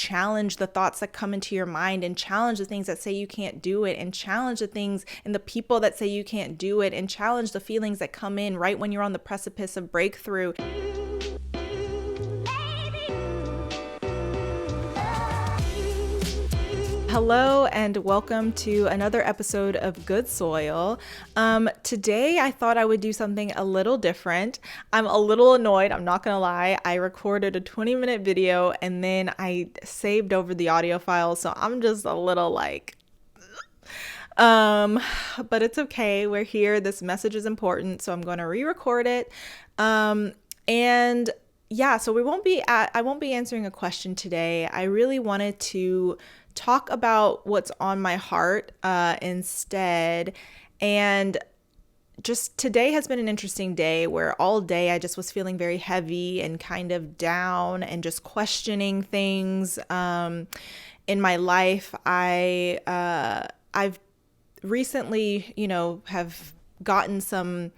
challenge the thoughts that come into your mind, and challenge the things that say you can't do it, and challenge the things and the people that say you can't do it, and challenge the feelings that come in right when you're on the precipice of breakthrough. Hello and welcome to another episode of Goode Soil. Today I thought I would do something a little different. I'm a little annoyed, I'm not gonna lie. I recorded a 20-minute video and then I saved over the audio file, so I'm just a little like, but it's okay. We're here. This message is important, so I'm going to re-record it. And yeah, so I won't be answering a question today. I really wanted to talk about what's on my heart instead. And just today has been an interesting day where all day I just was feeling very heavy and kind of down and just questioning things in my life. I've recently, have gotten some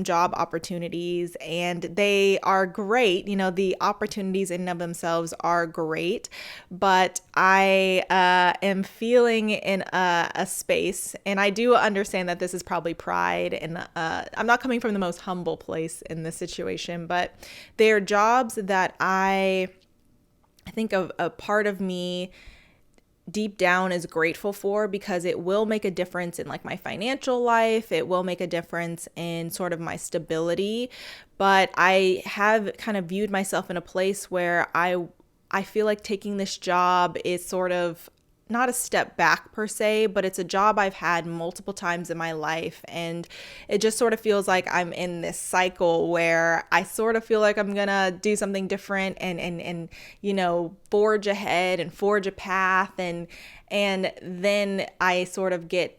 job opportunities, and they are great. The opportunities in and of themselves are great, but I am feeling in a space, and I do understand that this is probably pride, and I'm not coming from the most humble place in this situation, but they are jobs that I think a part of me deep down is grateful for, because it will make a difference in like my financial life. It will make a difference in sort of my stability. But I have kind of viewed myself in a place where I feel like taking this job is sort of not a step back per se, but it's a job I've had multiple times in my life. And it just sort of feels like I'm in this cycle where I sort of feel like I'm gonna do something different and forge ahead and forge a path. And then I sort of get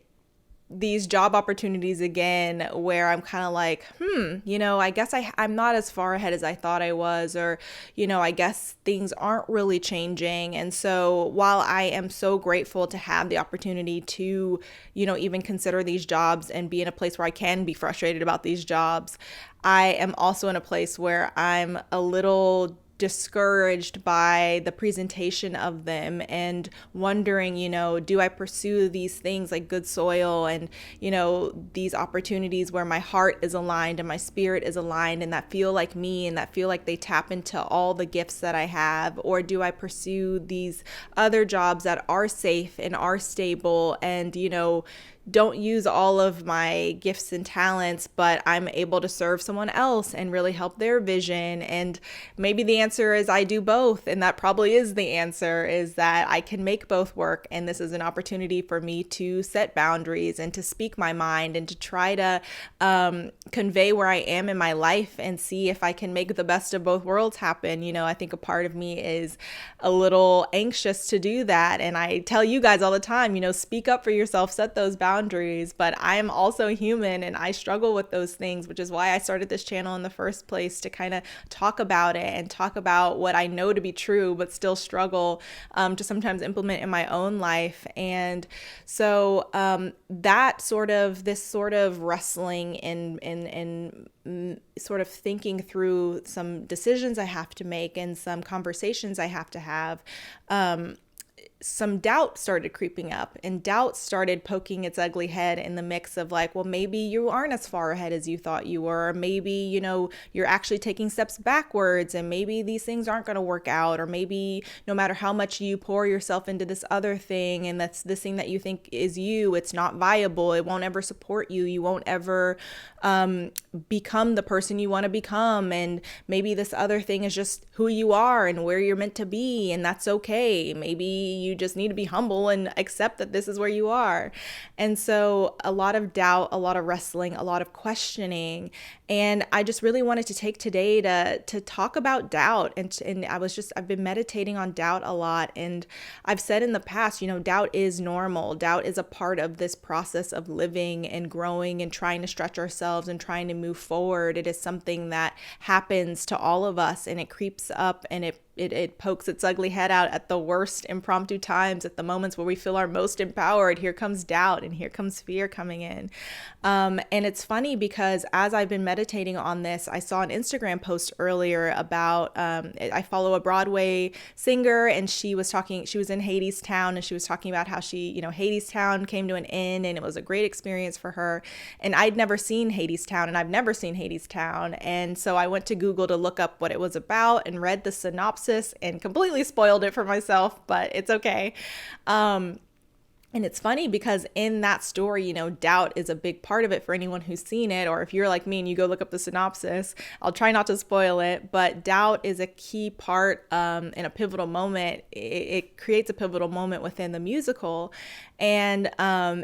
these job opportunities again where I'm kind of like, I guess I'm not as far ahead as I thought I was, or, I guess things aren't really changing. And so while I am so grateful to have the opportunity to, even consider these jobs and be in a place where I can be frustrated about these jobs, I am also in a place where I'm a little discouraged by the presentation of them and wondering, do I pursue these things like Goode Soil and, these opportunities where my heart is aligned and my spirit is aligned and that feel like me and that feel like they tap into all the gifts that I have? Or do I pursue these other jobs that are safe and are stable and, don't use all of my gifts and talents, but I'm able to serve someone else and really help their vision? And maybe the answer is I do both. And that probably is the answer, is that I can make both work. And this is an opportunity for me to set boundaries and to speak my mind and to try to convey where I am in my life and see if I can make the best of both worlds happen. I think a part of me is a little anxious to do that. And I tell you guys all the time, speak up for yourself, set those boundaries. But I'm also human and I struggle with those things, which is why I started this channel in the first place, to kind of talk about it and talk about what I know to be true, but still struggle to sometimes implement in my own life. And so this sort of wrestling and sort of thinking through some decisions I have to make and some conversations I have to have, some doubt started creeping up, and doubt started poking its ugly head in the mix of like, well, maybe you aren't as far ahead as you thought you were. Or maybe, you're actually taking steps backwards, and maybe these things aren't going to work out. Or maybe no matter how much you pour yourself into this other thing, and that's this thing that you think is you, it's not viable. It won't ever support you. You won't ever become the person you want to become. And maybe this other thing is just who you are and where you're meant to be. And that's okay. Maybe you just need to be humble and accept that this is where you are. And so a lot of doubt, a lot of wrestling, a lot of questioning. And I just really wanted to take today to talk about doubt. And I've been meditating on doubt a lot. And I've said in the past, doubt is normal. Doubt is a part of this process of living and growing and trying to stretch ourselves and trying to move forward. It is something that happens to all of us, and it creeps up and it it pokes its ugly head out at the worst impromptu times, at the moments where we feel our most empowered. Here comes doubt and here comes fear coming in. And it's funny because as I've been meditating on this, I saw an Instagram post earlier about, I follow a Broadway singer, and she was in Hadestown, and she was talking about how Hadestown came to an end and it was a great experience for her. And I'd never seen Hadestown, and I've never seen Hadestown. And so I went to Google to look up what it was about and read the synopsis and completely spoiled it for myself, but it's okay. And it's funny because in that story, doubt is a big part of it for anyone who's seen it. Or if you're like me and you go look up the synopsis, I'll try not to spoil it, but doubt is a key part in a pivotal moment. It creates a pivotal moment within the musical. And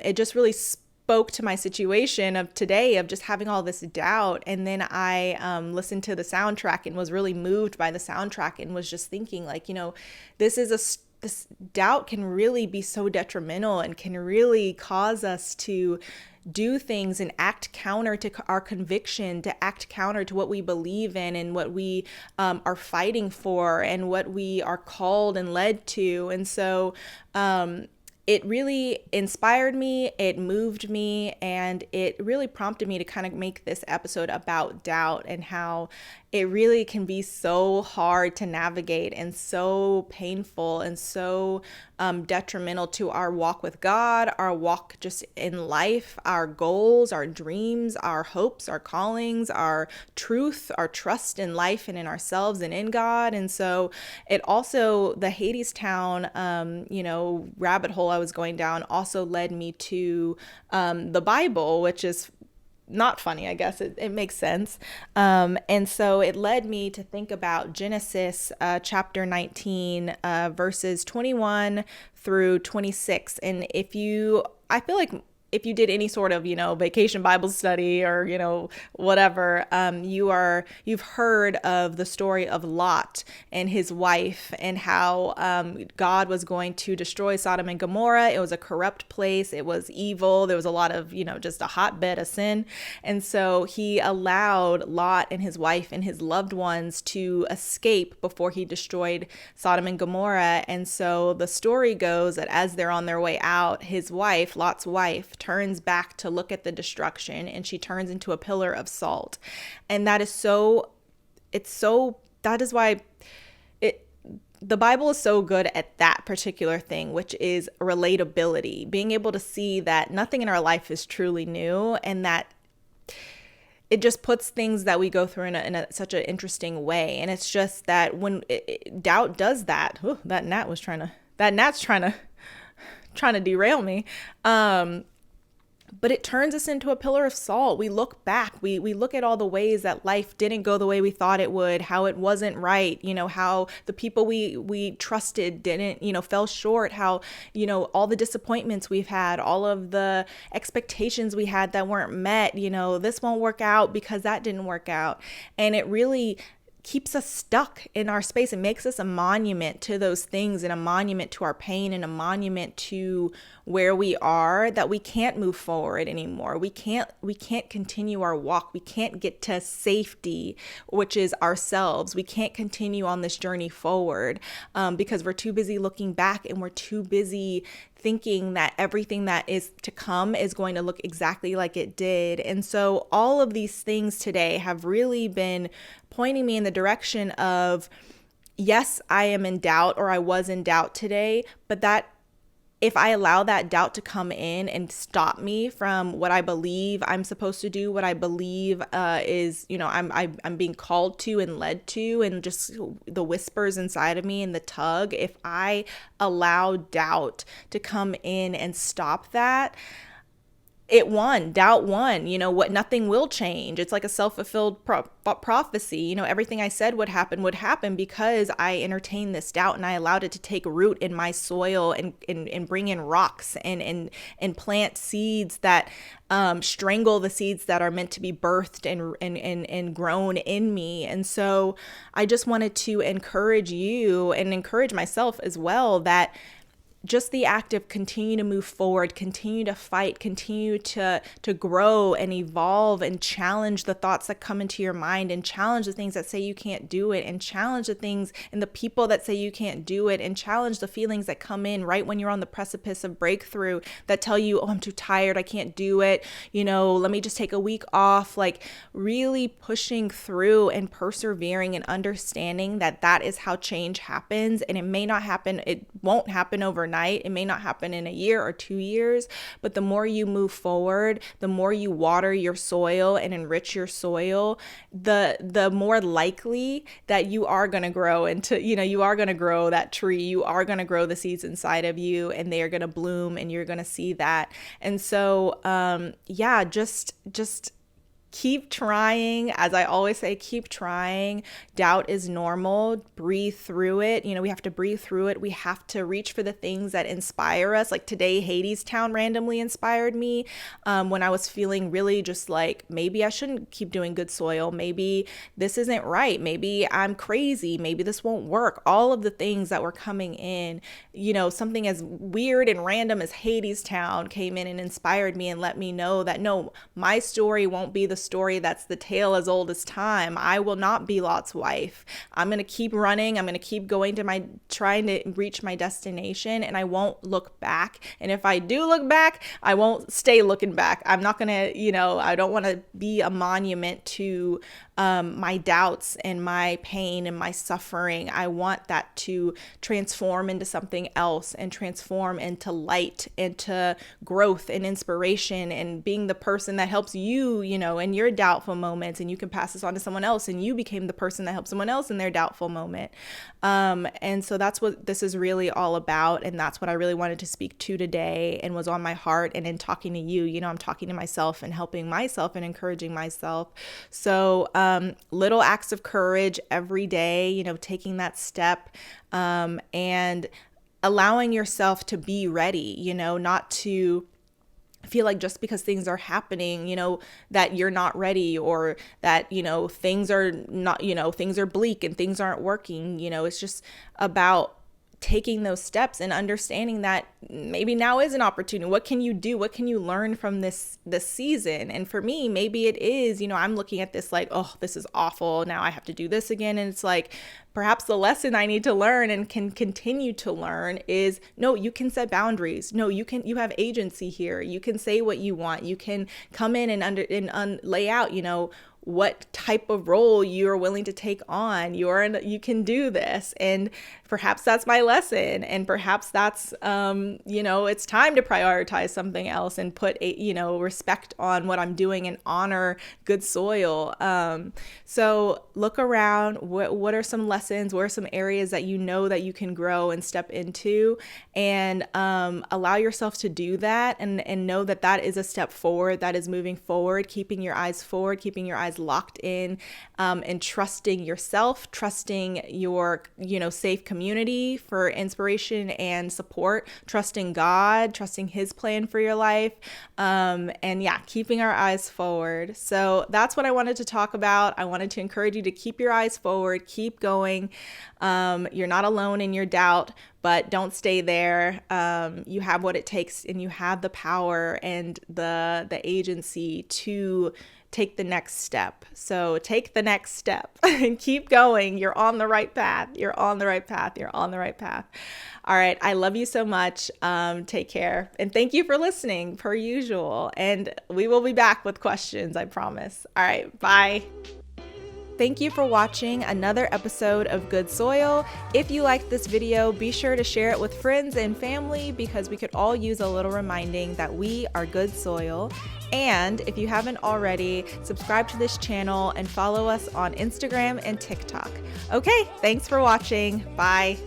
it just really spoke to my situation of today of just having all this doubt. And then I listened to the soundtrack and was really moved by the soundtrack and was just thinking like, this doubt can really be so detrimental and can really cause us to do things and act counter to our conviction, to act counter to what we believe in and what we are fighting for and what we are called and led to. And so it really inspired me, it moved me, and it really prompted me to kind of make this episode about doubt and how it really can be so hard to navigate and so painful and so detrimental to our walk with God, our walk just in life, our goals, our dreams, our hopes, our callings, our truth, our trust in life and in ourselves and in God. And so it also, the Hadestown, rabbit hole I was going down also led me to the Bible, which is not funny, I guess. It makes sense. And so it led me to think about Genesis chapter 19, verses 21 through 26. And I feel like if you did any sort of, vacation Bible study or, whatever, you've heard of the story of Lot and his wife and how God was going to destroy Sodom and Gomorrah. It was a corrupt place. It was evil. There was a lot of, just a hotbed of sin. And so he allowed Lot and his wife and his loved ones to escape before he destroyed Sodom and Gomorrah. And so the story goes that as they're on their way out, his wife, Lot's wife, turns back to look at the destruction, and she turns into a pillar of salt. And that is why the Bible is so good at that particular thing, which is relatability, being able to see that nothing in our life is truly new, and that it just puts things that we go through in such an interesting way. And it's just that when doubt does that, that gnat's trying to derail me. But it turns us into a pillar of salt. We look back, we look at all the ways that life didn't go the way we thought it would, how it wasn't right, how the people we trusted didn't, fell short, how, all the disappointments we've had, all of the expectations we had that weren't met, this won't work out because that didn't work out. And it really keeps us stuck in our space. It makes us a monument to those things and a monument to our pain and a monument to where we are, that we can't move forward anymore. We can't continue our walk. We can't get to safety, which is ourselves. We can't continue on this journey forward because we're too busy looking back, and we're too busy thinking that everything that is to come is going to look exactly like it did. And so all of these things today have really been pointing me in the direction of, yes, I am in doubt, or I was in doubt today, but that if I allow that doubt to come in and stop me from what I believe I'm supposed to do, what I believe is, I'm being called to and led to, and just the whispers inside of me and the tug, if I allow doubt to come in and stop that, doubt won, nothing will change. It's like a self-fulfilled prophecy. Everything I said would happen because I entertained this doubt and I allowed it to take root in my soil and bring in rocks and plant seeds that strangle the seeds that are meant to be birthed and grown in me. And so I just wanted to encourage you and encourage myself as well that just the act of continue to move forward, continue to fight, continue to grow and evolve and challenge the thoughts that come into your mind, and challenge the things that say you can't do it, and challenge the things and the people that say you can't do it, and challenge the feelings that come in right when you're on the precipice of breakthrough that tell you, oh, I'm too tired, I can't do it, let me just take a week off. Like, really pushing through and persevering and understanding that that is how change happens. And it won't happen overnight. It may not happen in a year or 2 years, but the more you move forward, the more you water your soil and enrich your soil, the more likely that you are going to grow into, you are going to grow that tree, you are going to grow the seeds inside of you, and they are going to bloom, and you're going to see that. And so, just keep trying. As I always say, keep trying. Doubt is normal. Breathe through it. We have to breathe through it. We have to reach for the things that inspire us. Like today, Hadestown randomly inspired me when I was feeling really just like, maybe I shouldn't keep doing Goode Soil. Maybe this isn't right. Maybe I'm crazy. Maybe this won't work. All of the things that were coming in, something as weird and random as Hadestown came in and inspired me and let me know that no, my story won't be the story that's the tale as old as time. I will not be Lot's wife. I'm going to keep running. I'm going to keep going to trying to reach my destination, and I won't look back. And if I do look back, I won't stay looking back. I'm not going to, I don't want to be a monument to my doubts and my pain and my suffering. I want that to transform into something else, and transform into light, into growth and inspiration, and being the person that helps you, in your doubtful moments, and you can pass this on to someone else, and you became the person that helped someone else in their doubtful moment. And so that's what this is really all about. And that's what I really wanted to speak to today, and was on my heart. And in talking to you, I'm talking to myself and helping myself and encouraging myself. So, little acts of courage every day, taking that step, and allowing yourself to be ready, not to feel like just because things are happening, that you're not ready, or that, things are not, things are bleak and things aren't working. It's just about taking those steps and understanding that maybe now is an opportunity. What can you do? What can you learn from this season? And for me, maybe it is, I'm looking at this like, oh, this is awful. Now I have to do this again. And it's like, perhaps the lesson I need to learn and can continue to learn is, no, you can set boundaries. No, you have agency here. You can say what you want. You can come in and lay out, what type of role you're willing to take on. You can do this. And perhaps that's my lesson. And perhaps that's, it's time to prioritize something else and put, respect on what I'm doing and honor Goode Soil. So look around. What are some lessons? What are some areas that that you can grow and step into, and allow yourself to do that, and know that that is a step forward, that is moving forward, keeping your eyes forward, keeping your eyes locked in, and trusting yourself, trusting your, safe community for inspiration and support, trusting God, trusting His plan for your life, and keeping our eyes forward. So that's what I wanted to talk about. I wanted to encourage you to keep your eyes forward, keep going. You're not alone in your doubt, but don't stay there. You have what it takes, and you have the power and the agency to take the next step. So take the next step and keep going. You're on the right path. You're on the right path. You're on the right path. All right. I love you so much. Take care. And thank you for listening per usual. And we will be back with questions, I promise. All right. Bye. Thank you for watching another episode of Goode Soil. If you liked this video, be sure to share it with friends and family, because we could all use a little reminding that we are Goode Soil. And if you haven't already, subscribe to this channel and follow us on Instagram and TikTok. Okay, thanks for watching. Bye.